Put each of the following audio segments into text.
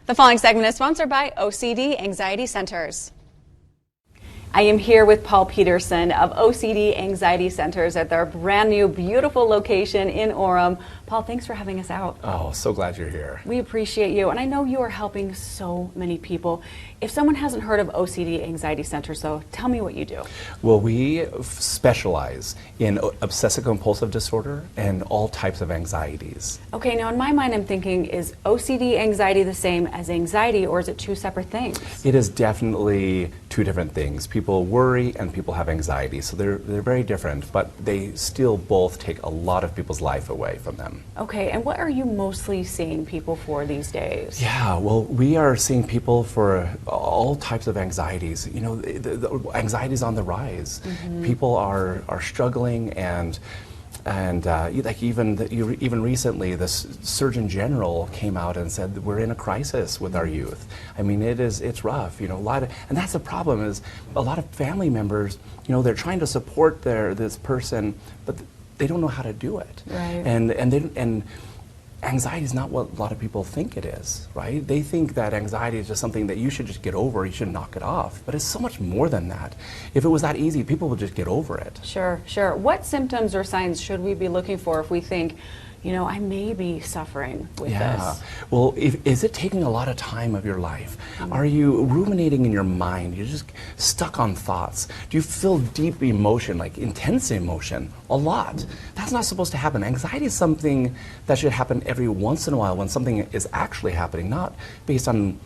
The following segment is sponsored by OCD Anxiety Centers. I am here with Paul Peterson of OCD Anxiety Centers at their brand new, beautiful location in Orem. Paul, thanks for having us out. Oh, so glad you're here. We appreciate you, and I know you are helping so many people. If someone hasn't heard of OCD Anxiety Centers, though, tell me what you do. Well, we specialize in obsessive-compulsive disorder and all types of anxieties. Okay, now in my mind I'm thinking, is OCD anxiety the same as anxiety, or is it two separate things? It is definitely two different things. People worry and people have anxiety, so they're very different, but they still both take a lot of people's life away from them. Okay, and what are you mostly seeing people for these days? Yeah, well, we are seeing people for all types of anxieties. You know, the anxiety is on the rise. People are struggling, and like even recently, the Surgeon General came out and said that we're in a crisis with our youth. I mean, it's rough. You know, and that's the problem, is a lot of family members, you know, they're trying to support this person, but they don't know how to do it. Right. And anxiety is not what a lot of people think it is, right? They think that anxiety is just something that you should just get over, you should knock it off. But it's so much more than that. If it was that easy, people would just get over it. Sure, sure. What symptoms or signs should we be looking for if we think, you know, I may be suffering with this? Well, is it taking a lot of time of your life? Are you ruminating in your mind? You're just stuck on thoughts? Do you feel deep emotion, like intense emotion? A lot. That's not supposed to happen. Anxiety is something that should happen every once in a while when something is actually happening, not based on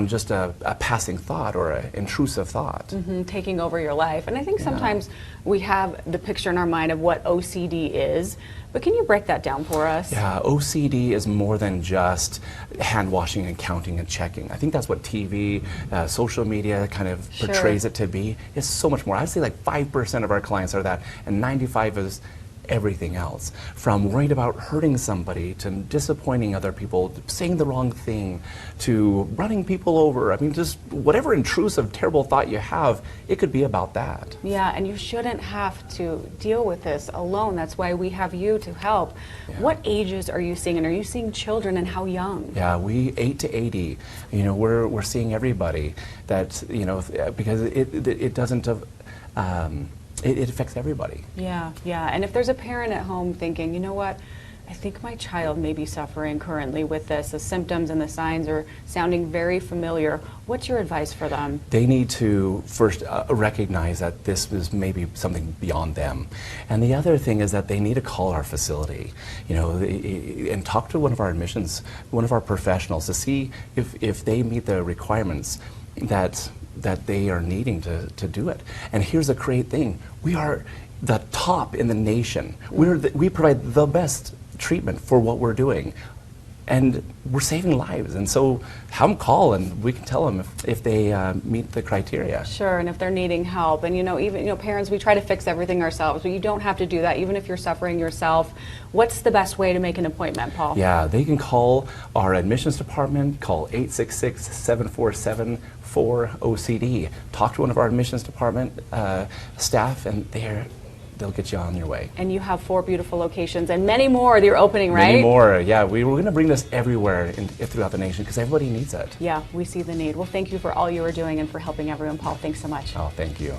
just a passing thought or an intrusive thought. Taking over your life. And I think sometimes we have the picture in our mind of what OCD is, but can you break that down for us? Yeah, OCD is more than just hand washing and counting and checking. I think that's what TV, social media kind of portrays it to be. It's so much more. I'd say like 5% of our clients are that, and 95% is everything else, from worried about hurting somebody to disappointing other people, saying the wrong thing, to running people over. I mean, just whatever intrusive, terrible thought you have, it could be about that. Yeah, and you shouldn't have to deal with this alone. That's why we have you to help. What ages are you seeing, and are you seeing children, and how young? Yeah, we 8 to 80. You know, we're seeing everybody. That, you know, because it doesn't. It affects everybody. Yeah, yeah. And if there's a parent at home thinking, you know what, I think my child may be suffering currently with this, the symptoms and the signs are sounding very familiar, what's your advice for them? They need to first recognize that this is maybe something beyond them. And the other thing is that they need to call our facility, you know, and talk to one of our admissions, one of our professionals, to see if they meet the requirements that they are needing to do it. And here's the great thing: we are the top in the nation. We provide the best treatment for what we're doing, and we're saving lives. And so have them call, and we can tell them if they meet the criteria. Sure, and if they're needing help. And even parents, we try to fix everything ourselves, but you don't have to do that. Even if you're suffering yourself, what's the best way to make an appointment, Paul? Yeah, they can call our admissions department, call 866-747-4OCD. Talk to one of our admissions department staff, and they'll get you on your way. And you have 4 beautiful locations, and many more that you're opening, right? Many more, yeah. We're going to bring this everywhere throughout the nation, because everybody needs it. Yeah, we see the need. Well, thank you for all you are doing and for helping everyone, Paul. Thanks so much. Oh, thank you.